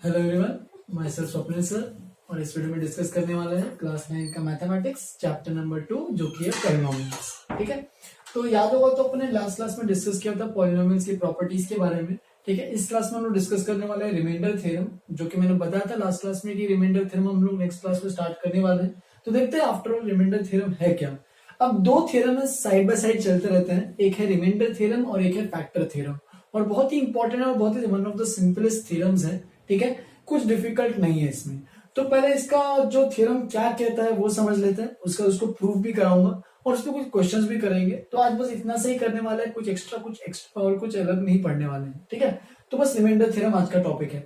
Hello everyone, my self Swapnil sir. और इस video में डिस्कस करने वाले हैं क्लास 9 का मैथमेटिक्स चैप्टर नंबर 2 जो कि है पॉलिनोमियल्स। ठीक है, तो याद होगा तो अपने लास्ट क्लास में डिस्कस किया था पॉलिनोमियल्स की प्रॉपर्टीज के बारे में। ठीक है, इस क्लास में हम लोग डिस्कस करने वाले हैं रिमाइंडर थ्योरम, जो कि मैंने बताया था लास्ट क्लास में कि रिमाइंडर थ्योरम हम लोग नेक्स्ट क्लास में स्टार्ट करने वाले हैं। तो देखते हैं आफ्टर ऑल रिमाइंडर थ्योरम है क्या। अब दो थ्योरम साइड बाय साइड चलते रहते हैं, एक है रिमाइंडर थ्योरम और एक है फैक्टर थ्योरम, और बहुत ही इंपॉर्टेंट है और बहुत ही one of the simplest theorems है। ठीक है, कुछ डिफिकल्ट नहीं है इसमें। तो पहले इसका जो थ्योरम क्या कहता है वो समझ लेते हैं, उसको प्रूफ भी कराऊंगा और उसमें कुछ क्वेश्चंस भी करेंगे। तो आज बस इतना से ही करने वाला है, कुछ एक्स्ट्रा और कुछ अलग नहीं पढ़ने वाले हैं। ठीक है, तो बस रिमाइंडर थ्योरम आज का टॉपिक है।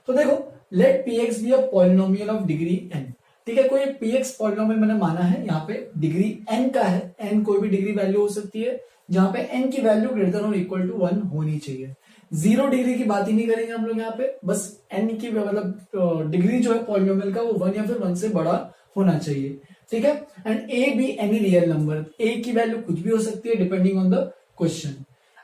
तो देखो, let P X be a polynomial of degree N. ठीक है, कोई एक पी एक्स पॉलिनोमियल मैंने माना है, यहाँ पे डिग्री एन का है। एन कोई भी डिग्री वैल्यू हो सकती है, जहां पे एन की वैल्यू ग्रेटर और इक्वल टू 1 होनी चाहिए। 0 डिग्री की बात ही नहीं करेंगे हम लोग यहाँ पे, बस एन की मतलब डिग्री जो है पॉलिनोमियल का वो 1 या फिर 1 से बड़ा होना चाहिए। ठीक है, and a b any real number, a की वैल्यू कुछ भी हो सकती है डिपेंडिंग ऑन द क्वेश्चन।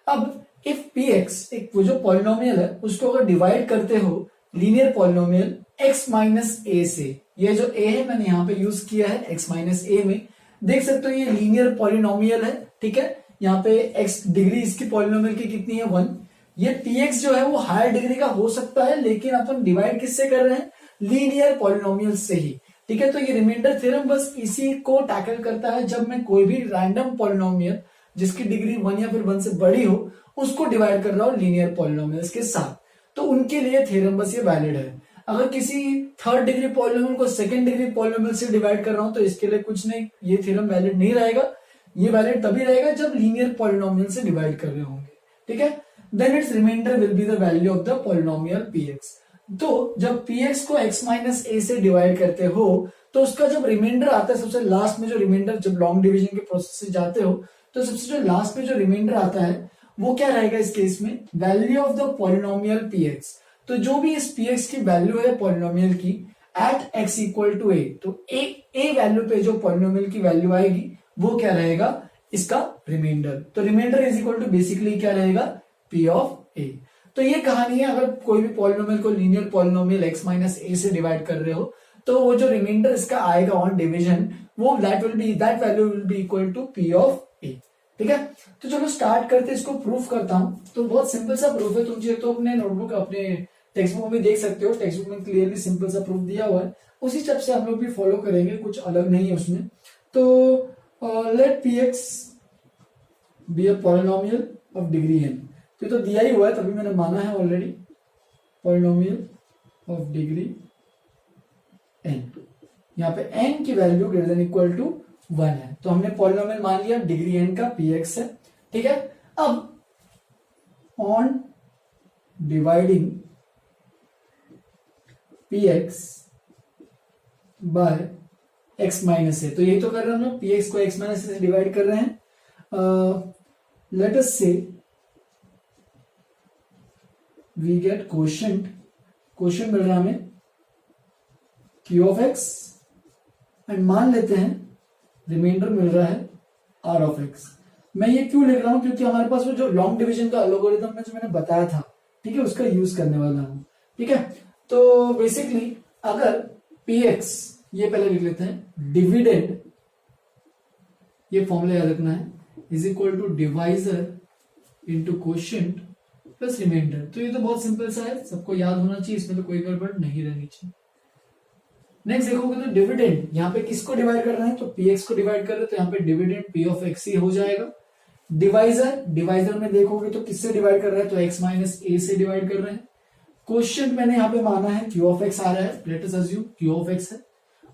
अब इफ पी एक्स एक वो जो पॉलिनोमियल है उसको अगर डिवाइड करते हो लीनियर पॉलिनोमियल x माइनस ए से, ये जो a है मैंने यहाँ पे यूज किया है x माइनस ए में, देख सकते हो ये लीनियर पॉलिनोमियल है। ठीक है, यहाँ पे x डिग्री इसकी पॉलिनोमियल की कितनी है 1। ये px जो है वो हायर डिग्री का हो सकता है, लेकिन अपन डिवाइड किससे कर रहे हैं, लीनियर पॉलिनोमियल से ही। ठीक है, तो ये रिमाइंडर थ्योरम बस इसी को टैकल करता है, जब मैं कोई भी रैंडम पॉलिनोमियल जिसकी डिग्री 1 या फिर 1 से बड़ी हो उसको डिवाइड कर रहा हूं लीनियर पॉलिनोमियल्स के साथ, तो उनके लिए थ्योरम बस ये वैलिड है। अगर किसी थर्ड डिग्री पॉलिनोमियल को सेकंड डिग्री पॉलिनोमियल से डिवाइड कर रहा हूं तो इसके लिए कुछ नहीं, ये थ्योरम वैलिड नहीं रहेगा। ये वैलिड तभी रहेगा जब लीनियर पॉलिनोमियल से डिवाइड कर रहे होंगे। ठीक है, then its remainder will be the value of the polynomial px। तो जब px को x माइनस ए से डिवाइड करते हो तो उसका जब रिमाइंडर आता है, सबसे लास्ट में जो रिमाइंडर, जब लॉन्ग डिवीजन के प्रोसेस से जाते हो तो सबसे जो लास्ट में जो रिमाइंडर आता है वो क्या रहेगा इस केस में, value of the polynomial px। तो जो भी इस px की वैल्यू है पॉलिनोमियल की एट x इक्वल टू ए, तो ए वैल्यू पे जो पॉलिनोमियल की वैल्यू आएगी वो क्या रहेगा, इसका रिमाइंडर। तो remainder is equal to basically क्या रहेगा, p ऑफ a। तो ये कहानी है, अगर कोई भी पॉलिनोमियल को लीनियर पॉलिनोमियल x माइनस ए से डिवाइड कर रहे हो तो वो जो रिमाइंडर इसका आएगा ऑन डिवीजन, वो that value will be equal to p of a। ठीक है, तो चलो स्टार्ट करते, इसको प्रूफ करता हूं। तो बहुत सिंपल सा प्रूफ है, तुम तो अपने नोटबुक अपने टेक्स्ट बुक में देख सकते हो, टेक्स्ट बुक में क्लियरली सिंपल सा प्रूफ दिया हुआ है, उसी स्टेप से हम लोग भी फॉलो करेंगे, कुछ अलग नहीं है उसमें। तो let P X be a polynomial of degree N. तो ये तो दिया ही हुआ है, तभी मैंने माना है already, polynomial of degree N. यहाँ पे एन की value greater than equal to 1 है, तो हमने पॉलिनोमियल मान लिया डिग्री एन का px है। ठीक है, अब on dividing px by x minus a, तो ये तो कर रहे हैं हम, px को x माइनस से डिवाइड कर रहे हैं। लेट अस से वी गेट क्वोशिएंट मिल रहा है हमें q ऑफ x, एंड मान लेते हैं रिमाइंडर मिल रहा है r ऑफ x। मैं ये क्यों लिख रहा हूं, क्योंकि हमारे पास वो जो लॉन्ग डिवीजन का एल्गोरिथम में जो मैंने बताया था, ठीक है, उसका यूज करने वाला हूं। ठीक है, तो बेसिकली अगर px, ये पहले लिख लेते हैं, डिविडेंड, ये फॉर्मूला याद रखना है, is equal to divisor into quotient plus remainder. तो ये तो बहुत सिंपल सा है, सबको याद होना चाहिए, इसमें तो कोई गड़बड़ नहीं रहनी चाहिए। नेक्स्ट देखोगे तो डिविडेंड, यहाँ पे किसको डिवाइड कर रहे हैं, तो px को डिवाइड कर रहे हैं, तो यहाँ पे डिविडेंड p ऑफ x ही हो जाएगा। डिवाइजर में देखोगे तो किससे डिवाइड कर रहे हैं, तो x माइनस ए से डिवाइड कर रहे हैं। क्वोशिएंट मैंने यहाँ पे माना है q ऑफ x आ रहा है, let us assume q of x है,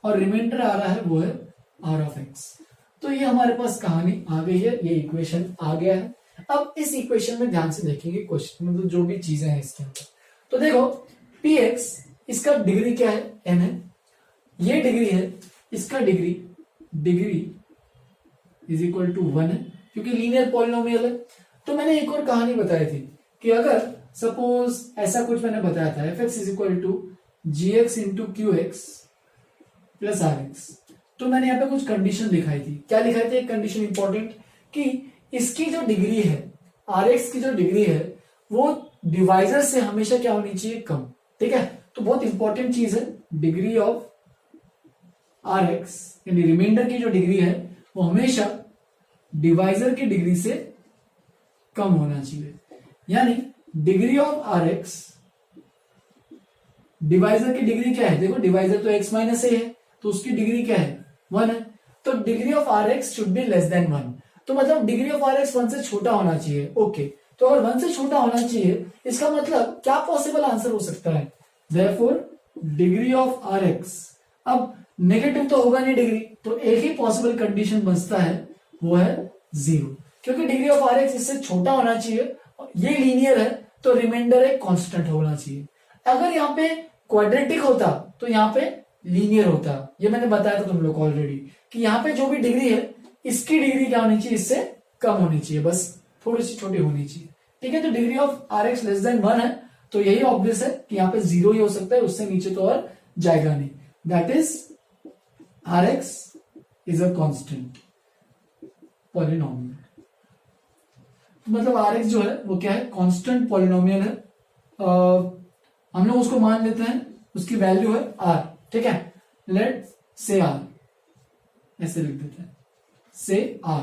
और रिमाइंडर आ रहा है वो है r ऑफ x। तो ये हमारे पास कहानी आ गई है, ये इक्वेशन आ गया है। अब इस इक्वेशन में ध्यान से देखेंगे क्वेश्चन, मतलब जो भी चीजें हैं इसके अंदर। तो देखो px, इसका डिग्री क्या है, n है, ये डिग्री है, इसका डिग्री इज इक्वल टू 1 है, क्योंकि लीनियर पॉलिनोमियल है। तो मैंने एक और कहानी बताई थी कि अगर सपोज ऐसा कुछ मैंने बताया था, fx is equal to gx into qx plus rx, तो मैंने यहाँ पे कुछ कंडीशन दिखाई थी। क्या दिखाई थी, एक कंडीशन इंपॉर्टेंट, कि इसकी जो डिग्री है, rx की जो डिग्री है वो डिवाइजर से हमेशा क्या होनी चाहिए, कम। ठीक है, तो बहुत इंपॉर्टेंट चीज है, डिग्री ऑफ आर एक्स यानी रिमाइंडर की जो डिग्री है वो हमेशा डिवाइजर की डिग्री से कम होना चाहिए। यानी degree of R X, divisor की डिग्री क्या है, देखो डिवाइजर तो x माइनस ए है, तो उसकी डिग्री क्या है 1 है, तो degree of R X should be less than 1, तो मतलब डिग्री ऑफ आर एक्स 1 से छोटा होना चाहिए। ओके, तो अगर 1 से छोटा होना चाहिए इसका मतलब क्या पॉसिबल आंसर हो सकता है, therefore degree of R X, अब नेगेटिव तो होगा नहीं डिग्री, तो एक ही पॉसिबल कंडीशन बचता है वो है 0, क्योंकि डिग्री ऑफ आर एक्स इससे छोटा होना चाहिए, ये लीनियर है तो रिमाइंडर एक कांस्टेंट होना चाहिए। अगर यहाँ पे क्वाड्रेटिक होता तो यहाँ पे लीनियर होता, ये मैंने बताया था तुम लोग ऑलरेडी कि यहाँ पे जो भी डिग्री है इसकी डिग्री क्या होनी चाहिए, इससे कम होनी चाहिए, बस थोड़ी सी छोटी होनी चाहिए। ठीक है, तो degree of R X less than 1 है, तो यही ऑब्वियस है कि यहाँ पे 0 ही हो सकता है, उससे नीचे तो और जाएगा नहीं, that is R X is a constant polynomial. मतलब आर एक्स जो है वो क्या है, कांस्टेंट पॉलिनोमियल है, हम लोग उसको मान लेते हैं, उसकी वैल्यू है आर। ठीक है, लेट से आर, ऐसे लिख देते हैं से आर,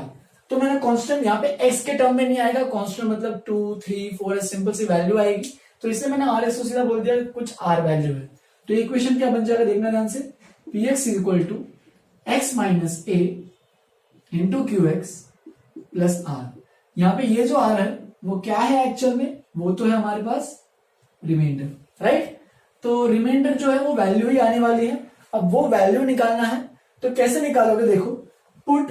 तो मैंने कांस्टेंट यहाँ पे एक्स के टर्म में नहीं आएगा, कांस्टेंट मतलब 2 3 4 सिंपल सी वैल्यू आएगी, तो इसलिए मैंने आर एक्स को सीधा बोल दिया कुछ आर वैल्यू है। तो इक्वेशन क्या बन जाएगा, देखना ध्यान से, p x equal to x minus a into q x plus r. यहाँ पे ये जो आर है वो क्या है एक्चुअल में, वो तो है हमारे पास रिमाइंडर, राइट। तो रिमाइंडर जो है वो वैल्यू ही आने वाली है, अब वो वैल्यू निकालना है, तो कैसे निकालोगे, देखो put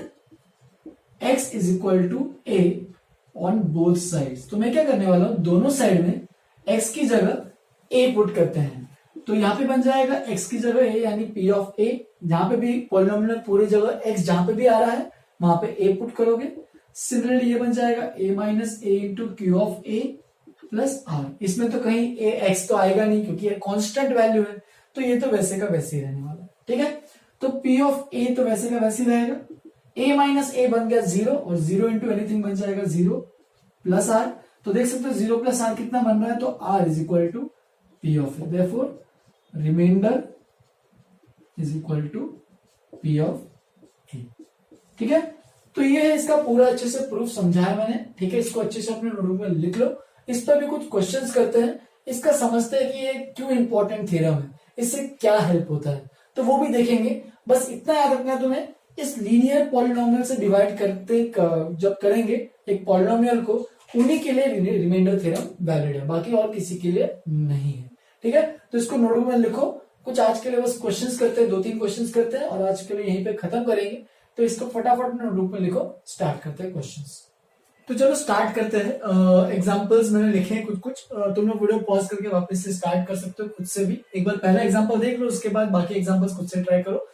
x is equal to a on both sides, तो मैं क्या करने वाला हूं, दोनों साइड में x की जगह a पुट करते हैं, तो यहां पे बन जाएगा x की जगह a यानी p ऑफ a, जहां पे भी पॉलिनोमियल पूरी जगह x जहां पे भी आ रहा है वहां पे a पुट करोगे। सिमिलरली ये बन जाएगा a minus a into q of a plus r, इसमें तो कहीं a x तो आएगा नहीं क्योंकि ये कांस्टेंट वैल्यू है, तो ये तो वैसे का वैसे ही रहने वाला है। ठीक है, तो p ऑफ a तो वैसे का वैसे ही रहेगा, a माइनस ए बन गया 0 और 0 इंटू एनीथिंग बन जाएगा 0 प्लस आर, तो देख सकते हो 0 प्लस आर कितना बन रहा है, तो r is equal to p of a, therefore remainder is equal to p of a। ठीक है, तो ये है इसका पूरा अच्छे से प्रूफ समझाया मैंने। ठीक है, इसको अच्छे से अपने नोटबुक में लिख लो, इस पर भी कुछ क्वेश्चंस करते हैं, इसका समझते हैं कि ये क्यों इंपॉर्टेंट थ्योरम है, इससे क्या हेल्प होता है, तो वो भी देखेंगे। बस इतना याद रखना है तुम्हें, इस लीनियर पॉलिनोमियल से डिवाइड करते जब करेंगे एक पॉलिनोमियल को, उन्हीं के लिए रिमाइंडर थ्योरम वैलिड है, बाकी और किसी के लिए नहीं है। ठीक है, तो इसको नोटबुक में लिखो, कुछ आज के लिए बस क्वेश्चंस करते हैं, 2-3 क्वेश्चंस करते हैं और आज के लिए यहीं पे खत्म करेंगे, तो इसको फटाफट नोटबुक में लिखो, स्टार्ट करते हैं क्वेश्चंस। तो चलो स्टार्ट करते हैं। एग्जांपल्स मैंने लिखे हैं कुछ तुम लोग वीडियो पॉज करके वापस से स्टार्ट कर सकते हो, खुद से भी एक बार पहला एग्जांपल देख लो, उसके बाद बाकी एग्जांपल्स खुद से ट्राई करो।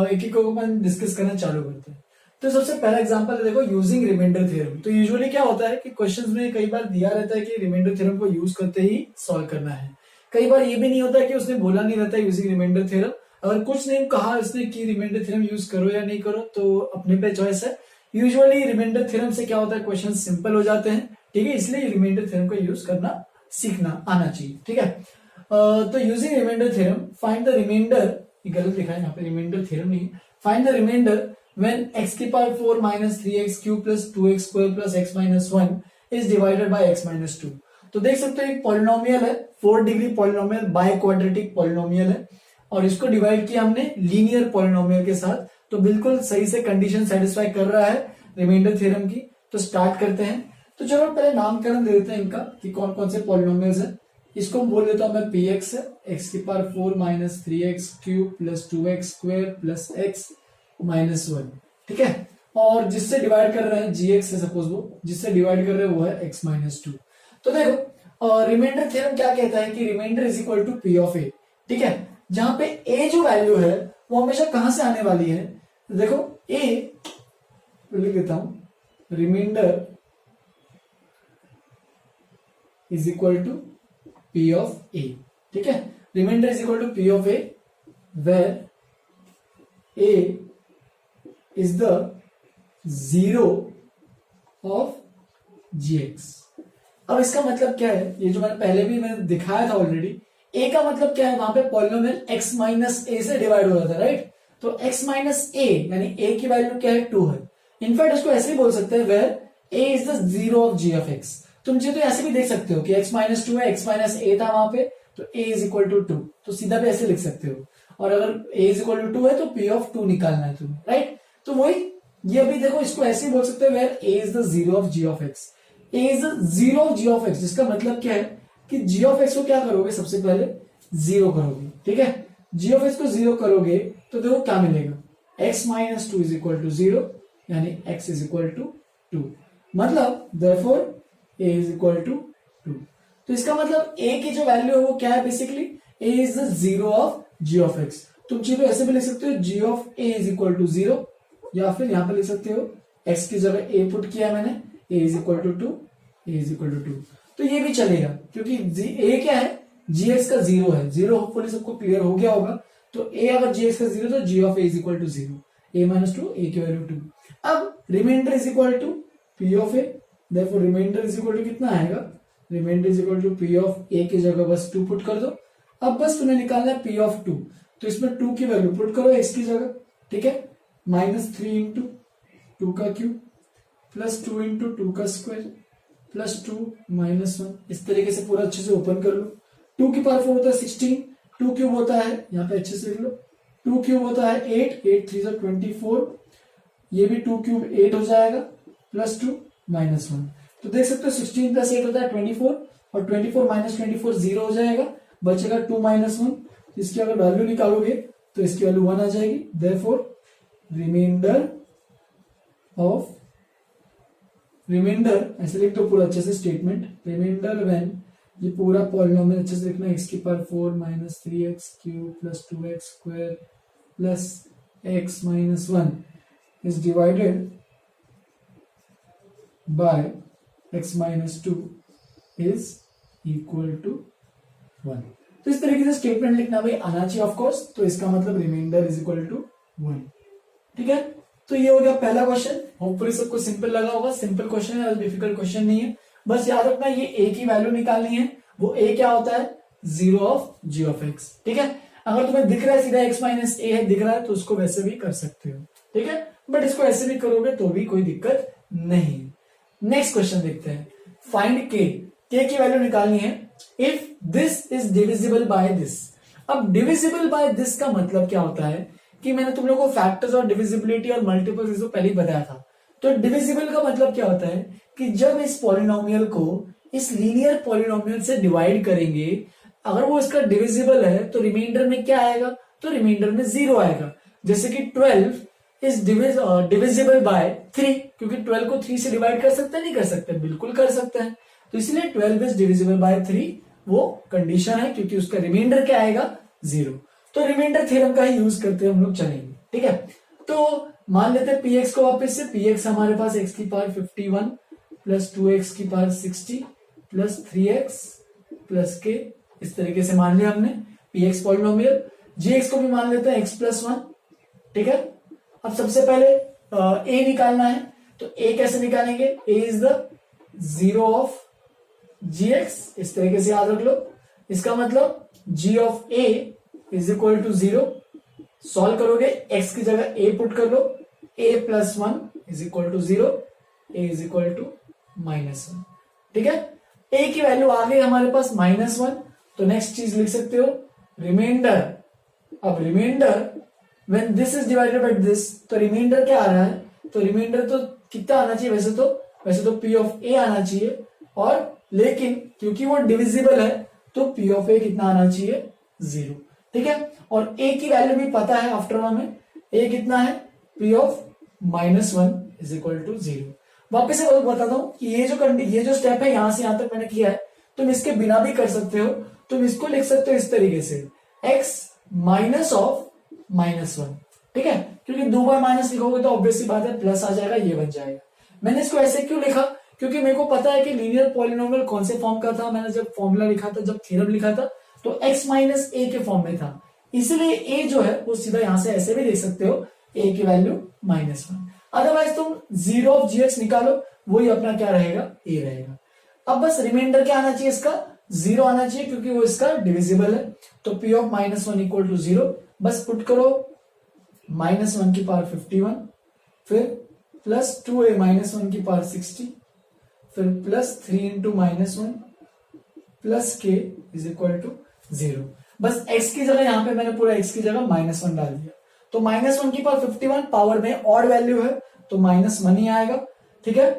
एक एक को अपन डिस्कस करना चालू करते हैं। तो सबसे पहला एग्जांपल है, देखो यूजिंग रिमाइंडर थ्योरम। तो यूजुअली क्या होता है कि क्वेश्चंस में कई बार दिया रहता है कि रिमाइंडर थ्योरम को यूज करते ही सॉल्व करना है, कई बार ये भी नहीं होता है कि उसने बोला नहीं रहता है यूजिंग रिमाइंडर थ्योरम, अगर कुछ नहीं कहा इसने कि रिमाइंडर थ्योरम यूज करो या नहीं करो तो अपने पे चॉइस है। यूजुअली रिमाइंडर थ्योरम से क्या होता है, क्वेश्चन सिंपल हो जाते हैं। ठीक है, इसलिए रिमाइंडर थ्योरम का यूज करना सीखना आना चाहिए। ठीक है, तो using remainder theorem find the remainder, ये गलत लिखा है यहाँ पे, रिमाइंडर थ्योरम नहीं, find the remainder when x की power 4 minus 3x cube plus 2x square plus x minus 1 is divided by x minus 2। तो देख सकते हो एक पॉलिनोमियल है, 4 degree polynomial, by quadratic polynomial है, और इसको डिवाइड किया हमने लीनियर पॉलिनोमियल के साथ, तो बिल्कुल सही से कंडीशन सेटिस्फाई कर रहा है रिमाइंडर थ्योरम की। तो स्टार्ट करते हैं। तो चलो पहले नामकरण दे देते हैं इनका कि कौन कौन से पॉलिनोमियल्स हैं। इसको बोल देता हूं मैं px है, x की power 4 minus 3x cube plus 2x square plus x minus 1। ठीक है, और जिससे डिवाइड कर रहे हैं gx है, सपोज वो जिससे डिवाइड कर रहे हैं वो है x माइनस 2। तो देखो रिमाइंडर थ्योरम क्या कहता है कि remainder is equal to p of a। ठीक है, जहां पे a जो वैल्यू है वो हमेशा कहां से आने वाली है, देखो a लिख देता हूं, remainder is equal to p of a। ठीक है, remainder is equal to p of a where a is the zero of gx। अब इसका मतलब क्या है, ये जो मैंने पहले भी मैंने दिखाया था ऑलरेडी, ए का मतलब क्या है, वहां पे पॉलिनोमियल x माइनस ए से डिवाइड हो जाता है, राइट। तो x माइनस ए यानी a की वैल्यू क्या है, 2 है। इनफैक्ट इसको ऐसे ही बोल सकते हैं where a is the zero of g of x। तुम चाहे तो ऐसे भी देख सकते हो कि x माइनस 2 है, x माइनस ए था वहां पे, तो a इज इक्वल टू 2, तो सीधा भी ऐसे लिख सकते हो। और अगर a इज इक्वल टू 2 है तो p ऑफ 2 निकालना है तुम्हें, राइट। तो वही ये अभी देखो, इसको ऐसे ही बोल सकते हैं where a is the zero of g of x। a is the zero of g of x, जिसका मतलब क्या है कि g ऑफ x को क्या करोगे, सबसे पहले जीरो करोगे, ठीक है। g ऑफ x को जीरो करोगे तो देखो क्या मिलेगा, x minus 2 is equal to 0, यानी x इज इक्वल टू 2, मतलब therefore a is equal to 2। तो इसका मतलब a की जो वैल्यू है वो क्या है, basically a is the zero of g of x। तुम चीजों ऐसे भी लिख सकते हो g of a is equal to 0, या फिर यहां पर लिख सकते हो x की जगह a पुट किया मैंने, a is equal to 2, a is equal to 2, तो ये भी चलेगा क्योंकि a क्या है, gx का जीरो है, जीरो होपफुली सबको क्लियर हो गया होगा। तो a अगर gx का जीरो तो g of a is equal to 0, a minus 2, a की वैल्यू 2। अब remainder is equal to p of a, therefore remainder is equal to कितना आएगा, remainder is equal to p of a की जगह बस 2 put कर दो। अब बस तुम्हें निकालना है p ऑफ 2, तो इसमें 2 की वैल्यू पुट करो x की जगह, ठीक है। माइनस 3 इंटू 2 का क्यूब प्लस 2 इंटू 2 का स्क्वायर प्लस 2 माइनस 1, इस तरीके से पूरा अच्छे से ओपन कर लो। 2 की पावर 4 होता है 16, 2 क्यूब होता है, यहाँ पे अच्छे से लिख लो, 2 क्यूब होता है 8, 8 3 24, ये भी 2 क्यूब 8 हो जाएगा, प्लस 2 माइनस 1। तो देख सकते हो 16 प्लस 8 होता है 24, और 24 माइनस 24 0 हो जाएगा, बचेगा 2 माइनस 1। इसकी अगर वैल्यू निकालोगे तो इसकी वैल्यू 1 आ जाएगी, देयरफॉर रिमाइंडर ऐसे लिख दो पूरा अच्छे से स्टेटमेंट, रिमाइंडर व्हेन, ये पूरा पॉलिनोमियल अच्छे से लिखना, x की power 4 minus 3x cube plus 2x square plus x minus 1 is divided by x minus 2 is equal to 1। तो इस तरीके से स्टेटमेंट लिखना भाई आना चाहिए ऑफ कोर्स। तो इसका मतलब रिमाइंडर इज इक्वल टू 1, ठीक है। तो ये हो गया पहला क्वेश्चन, होपफुली सबको सिंपल लगा होगा, सिंपल क्वेश्चन है, डिफिकल्ट क्वेश्चन नहीं है। बस याद रखना ये a की वैल्यू निकालनी है, वो a क्या होता है, zero of g of x, ठीक है। अगर तुम्हें दिख रहा है सीधा x माइनस a है दिख रहा है तो उसको वैसे भी कर सकते हो, ठीक है, बट इसको ऐसे भी करोगे तो भी कोई दिक्कत नहीं। नेक्स्ट क्वेश्चन देखते हैं, फाइंड k की वैल्यू निकालनी है if this is divisible by this. अब डिविजिबल बाय दिस का मतलब क्या होता है कि मैंने तुम लोगों को फैक्टर्स और डिविजिबिलिटी और मल्टीपल्स इसको पहले ही बताया था। तो डिविजिबल का मतलब क्या होता है कि जब इस पॉलिनोमियल को इस लीनियर पॉलिनोमियल से डिवाइड करेंगे, अगर वो इसका डिविजिबल है तो रिमाइंडर में क्या आएगा, तो रिमाइंडर में 0 आएगा। जैसे कि 12 इज डिविजिबल बाय 3, क्योंकि 12 को 3 से डिवाइड कर सकते हैं, नहीं कर सकते, बिल्कुल कर सकते हैं। तो इसलिए 12 इज डिविजिबल बाय 3 वो कंडीशन है, क्योंकि उसका रिमाइंडर क्या आएगा, 0। तो रिमाइंडर थ्योरम का ही यूज करते हम लोग चलेंगे, ठीक है। तो मान लेते हैं px को वापस से, px हमारे पास x की पावर 51 प्लस 2x की power 60 plus 3x plus k, इस तरीके से मान लिया हमने px पॉलिनोमियल। gx को भी मान लेते हैं x प्लस 1, ठीक है। अब सबसे पहले a निकालना है, तो a कैसे निकालेंगे, a is the zero of gx, इस तरीके से याद रख लो। इसका मतलब g of a is equal to 0, solve करोगे x की जगह a पुट कर लो, a plus 1 is equal to 0, a is equal to minus 1, ठीक है। a की वैल्यू आ गई हमारे पास -1, तो नेक्स्ट चीज लिख सकते हो रिमाइंडर। अब remainder when this is divided by this, तो रिमाइंडर क्या आ रहा है, तो रिमाइंडर तो कितना आना चाहिए, वैसे तो p ऑफ a आना चाहिए, और लेकिन क्योंकि वो डिविजिबल है तो p ऑफ a कितना आना चाहिए, 0, ठीक है। और a की वैल्यू भी पता है आफ्टर हमें, a कितना है, p of -1 is equal to 0। वापिस से बताता हूं कि ये जो स्टेप है यहां से यहां तक मैंने किया है, तुम इसके बिना भी कर सकते हो। तुम इसको लिख सकते हो इस तरीके से, x माइनस ऑफ -1, ठीक है, क्योंकि 2 बार माइनस लिखोगे तो ऑब्वियसली बात है प्लस आ जाएगा, ये बन जाएगा। मैंने इसको ऐसे क्यों लिखा, क्योंकि मेरे को पता है कि लीनियर पॉलिनोमियल कौन से फॉर्म का था, मैंने जब फॉर्मूला लिखा था, जब थ्योरम लिखा था, तो x माइनस a के फॉर्म में था, इसलिए a जो है वो सीधा यहां से ऐसे भी देख सकते हो, a की वैल्यू -1। अदरवाइज तुम जीरो ऑफ gx निकालो, वही अपना क्या रहेगा, a रहेगा। अब बस रिमाइंडर क्या आना चाहिए इसका, जीरो आना चाहिए क्योंकि वो इसका डिविजिबल है। तो p ऑफ -1 इक्वल टू 0, बस पुट करो -1 की पावर 51, फिर प्लस 2a -1 की पावर 60, फिर plus 3 into -1 plus k is equal to 0। बस x की जगह यहां पे मैंने पूरा x की जगह -1 डाल दिया। तो -1 की पावर 51 पावर में ऑड वैल्यू है तो -1 ही आएगा, ठीक है।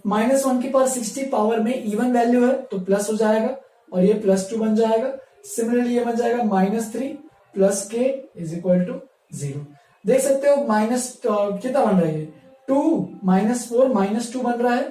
-1 की पावर 60 पावर में इवन वैल्यू है तो प्लस हो जाएगा और ये +2 बन जाएगा। सिमिलरली ये बन जाएगा -3 plus k is equal to 0। देख सकते हो माइनस कितना बन रहा है, 2 -4 -2 बन रहा है,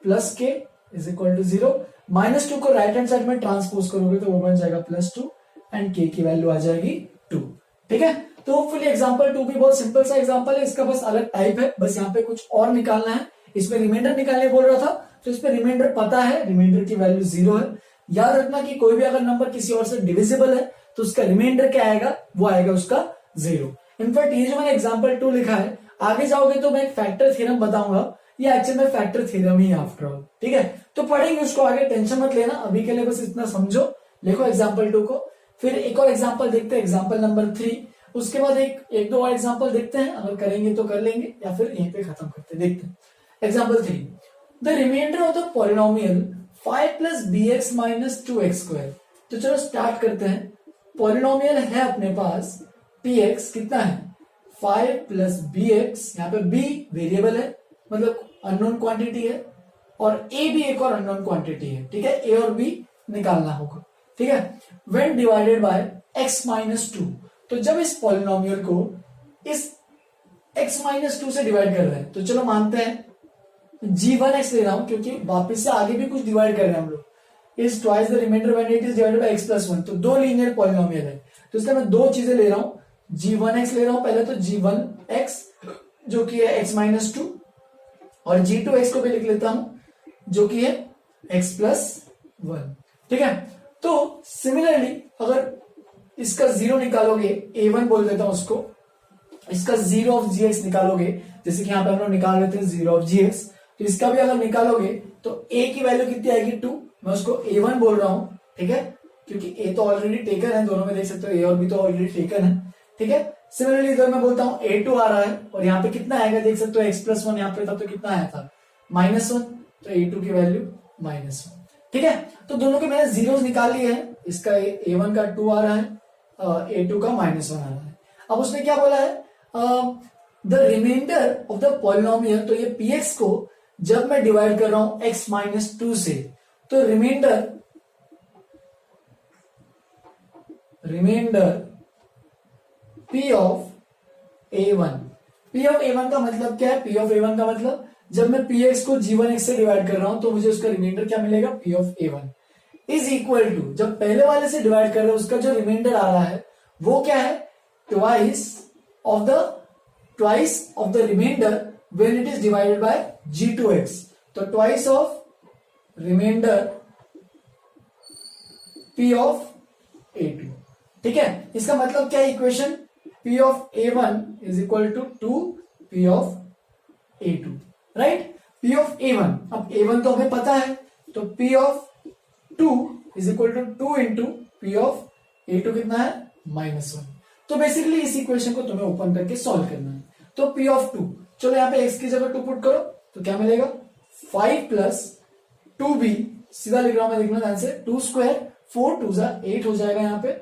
plus k is equal to 0। -2 को राइट हैंड साइड में ट्रांसपोज करोगे तो वो बन जाएगा +2 एंड k की वैल्यू आ जाएगी 2, ठीक है। तो होपफुली एग्जांपल 2 भी बहुत सिंपल सा एग्जांपल है, इसका बस अलग टाइप है, बस यहाँ पे कुछ और निकालना है। इसमें रिमाइंडर निकालने बोल रहा था तो इस पे रिमाइंडर पता है, रिमाइंडर की वैल्यू 0 है। याद रखना कि कोई भी अगर नंबर किसी और से डिविजिबल है तो उसका रिमाइंडर क्या आएगा, वो आएगा उसका 0। इनफैक्ट ये जो मैंने एग्जांपल 2 लिखा है, आगे जाओगे तो मैं एक फैक्टर थ्योरम बताऊंगा, ये एक्चुअल में फैक्टर थ्योरम ही है आफ्टर ऑल, ठीक है। तो पढ़ेंगे उसको आगे, टेंशन मत लेना, अभी के लिए बस इतना समझो। लिखो एग्जांपल 2 को, फिर एक और एग्जांपल देखते हैं, एग्जांपल नंबर 3। उसके बाद एक दो और एग्जांपल देखते हैं, अगर करेंगे तो कर लेंगे या फिर यहीं पे खत्म करते हैं। देखते हैं example 3, the remainder of the polynomial 5 plus bx minus 2x square. तो चलो स्टार्ट करते हैं। पॉलिनोमियल है अपने पास px, कितना है 5 प्लस bx, यहाँ पे b वेरिएबल है मतलब अननोन क्वांटिटी है, और a भी एक और अननोन क्वांटिटी है, ठीक है। a और b निकालना होगा, ठीक है। When divided by x minus 2, तो जब इस पॉलिनोमियल को इस x माइनस 2 से डिवाइड कर रहे हैं तो चलो मानते हैं g1x ले रहा हूं क्योंकि वापस से आगे भी कुछ डिवाइड कर रहे हैं हम लोग। Is twice the remainder when it is divided by x plus 1, तो दो लीनियर पॉलिनोमियल है तो इसका मैं दो चीजें ले रहा हूं, g1x ले रहा हूं पहले तो g1x जो कि है x माइनस 2, और g2x को भी लिख लेता हूं जो कि है x प्लस 1, ठीक है। तो सिमिलरली अगर इसका 0 निकालोगे, a1 बोल देता हूं उसको, इसका 0 ऑफ gx निकालोगे, जैसे कि यहां पे हम लोग निकाल रहे थे 0 ऑफ gx, तो इसका भी अगर निकालोगे तो a की वैल्यू कितनी आएगी 2, मैं उसको a1 बोल रहा हूं, ठीक है, क्योंकि a तो ऑलरेडी टेकन है, दोनों में देख सकते हो a और b तो ऑलरेडी टेकन है, ठीक है। सिमिलरली इधर मैं बोलता हूं a2 आ रहा है और यहाँ पे कितना आएगा देख सकते हो x प्लस 1 यहाँ पे था तो कितना आया था -1, तो a2 की वैल्यू -1, ठीक है। तो दोनों के मैंने जीरोस निकाल लिए हैं, इसका a1 का 2 आ रहा है, a2 का -1 आ रहा है। अब उसने क्या बोला है, the remainder of the polynomial, तो ये px को जब मैं डिवाइड कर रहा हूं x माइनस 2 से, तो रिमाइंडर p ऑफ a1 का मतलब क्या है, p ऑफ a1 का मतलब जब मैं px को g1x से डिवाइड कर रहा हूं तो मुझे उसका रिमाइंडर क्या मिलेगा, p of a1 is equal to, जब पहले वाले से डिवाइड कर रहे हो उसका जो रिमाइंडर आ रहा है वो क्या है, twice of the remainder when it is divided by g2x, तो twice of remainder p of a2, ठीक है। इसका मतलब क्या है equation, p of a1 is equal to 2 p of a2, right. p of a1, अब a1 तो हमें पता है, तो p of 2 is equal to 2 into p of a2 कितना है -1। तो बेसिकली इस इक्वेशन को तुम्हें ओपन करके सॉल्व करना है। तो p ऑफ 2, चलो यहाँ पे x की जगह 2 पुट करो तो क्या मिलेगा 5 प्लस 2b, सीधा लिख रहा हूं मैं, देखना ध्यान से, 2 स्क्वायर 4 2 8 हो जाएगा यहाँ पे,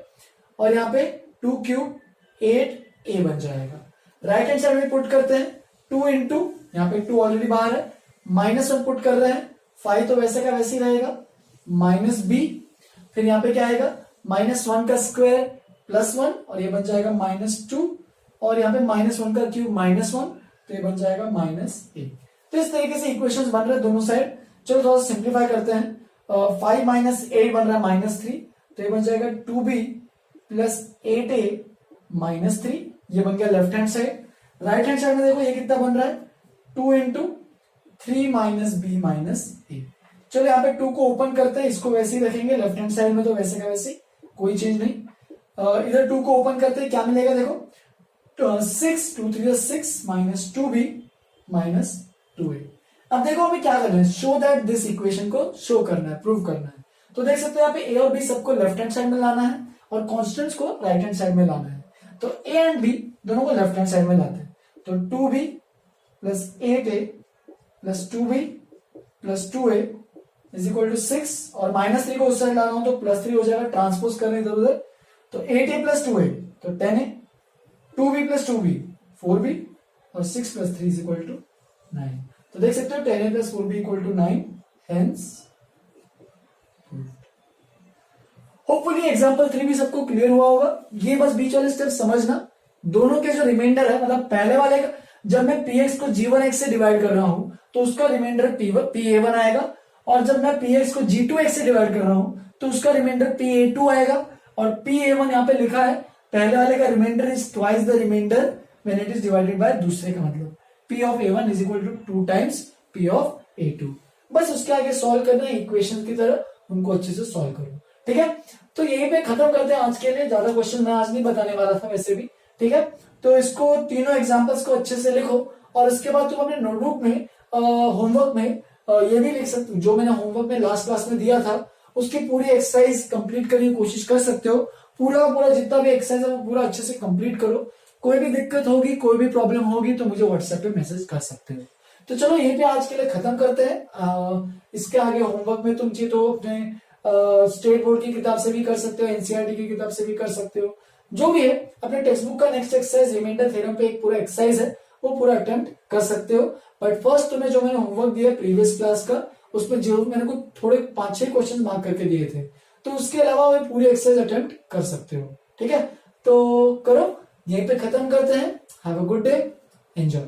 और यहाँ पे 2 क्यूब 8a बन जाएगा। राइट हैंड साइड में पुट करते हैं 2 इंटू, यहाँ पे 2 ऑलरेडी बाहर है, -1 पुट कर रहे हैं, 5 तो वैसे का वैसे ही रहेगा, -b, फिर यहाँ पे क्या आएगा -1 का स्क्वायर +1, और ये बन जाएगा -2, और यहाँ पे -1 का क्यूब -1, तो ये बन जाएगा -8। तो इस तरीके से इक्वेशंस बन रहे हैं दोनों साइड। चलो थोड़ा सा सिंप्लीफाई करते हैं, 5 माइनस 8 बन रहा है -3, तो ये बन जाएगा 2b प्लस 8a -3, ये बन गया left hand side. Right hand side में देखो ये कितना बन रहा है 2 into 3 minus b minus a। चलो यहाँ पे 2 को ओपन करते हैं, इसको वैसे ही रखेंगे लेफ्ट हैंड साइड में, तो वैसे का वैसे कोई चेंज नहीं। इधर 2 को ओपन करते हैं, क्या मिलेगा देखो, 6 2 3 6 माइनस 2b माइनस 2a। अब देखो हमें क्या करना है, शो दैट दिस इक्वेशन को शो करना है, प्रूव करना है। तो देख सकते हो यहाँ पे ए और बी सबको लेफ्ट हैंड साइड में लाना है और कॉन्स्टेंट्स को राइट हैंड साइड में लाना है। तो ए एंड बी दोनों को लेफ्ट हैंड साइड में लाते हैं। तो 2b plus 8a plus 2b plus 2a is equal to 6 और -3 को उस साइड लाना हो तो +3 हो जाएगा, ट्रांसपोज करने इधर उधर। तो 8a प्लस 2a तो 10a, 2b plus 2b 4b और 6 प्लस 3 इज इक्वल टू 9। तो देख सकते हो 10a plus 4b equal to 9, hence hopefully example 3 भी सबको क्लियर हुआ होगा। ये बस बीच वाले स्टेप समझना। दोनों के जो रिमाइंडर है, मतलब पहले वाले का जब मैं px को g1x से डिवाइड कर रहा हूं तो उसका रिमाइंडर pa1 आएगा, और जब मैं px को g2x से डिवाइड कर रहा हूं तो उसका रिमाइंडर pa2 आएगा। और pa1 यहाँ पे लिखा है, पहले वाले का remainder is twice the remainder when it is divided by दूसरे का, मतलब p of a1 is equal to 2 times p of a2। बस उसके आगे सॉल्व करना है इक्वेशन की तरह, उनको अच्छे से सॉल्व करो। ठीक है, तो यहीं पे खत्म करते हैं आज के लिए। ज्यादा क्वेश्चन मैं आज नहीं बताने वाला था वैसे भी। ठीक है, तो इसको तीनों एग्जांपल्स को अच्छे से लिखो और उसके बाद तुम अपने नोटबुक में होमवर्क में ये भी लिख सकते हो, जो मैंने होमवर्क में लास्ट क्लास में दिया था उसकी पूरी एक्सरसाइज कंप्लीट करने की कोशिश कर सकते हो। पूरा जितना भी एक्सरसाइज है वो पूरा अच्छे से कंप्लीट करो। कोई भी दिक्कत होगी, कोई भी प्रॉब्लम होगी तो मुझे व्हाट्सएप पे मैसेज कर सकते हो। तो चलो यहीं पे आज के लिए खत्म करते हैं। इसके आगे होमवर्क में तुम चाहिए तो अपने स्टेट बोर्ड की किताब से भी कर सकते हो, एनसीईआरटी की किताब से भी कर सकते हो, जो भी है अपने टेक्स्ट बुक का नेक्स्ट एक्सरसाइज रिमाइंडर थ्योरम पे एक पूरा एक्सरसाइज है वो पूरा अटेम्प्ट कर सकते हो। बट फर्स्ट तुम्हें जो मैंने होमवर्क दिया प्रीवियस क्लास का, उसमें जरूर मैंने कुछ थोड़े 5-6 क्वेश्चन मार्क करके दिए थे, तो उसके अलावा वे पूरी एक्सरसाइज अटेम्प्ट कर सकते हो। ठीक है, तो करो, यहीं पे खत्म करते हैं। Have a good day, enjoy.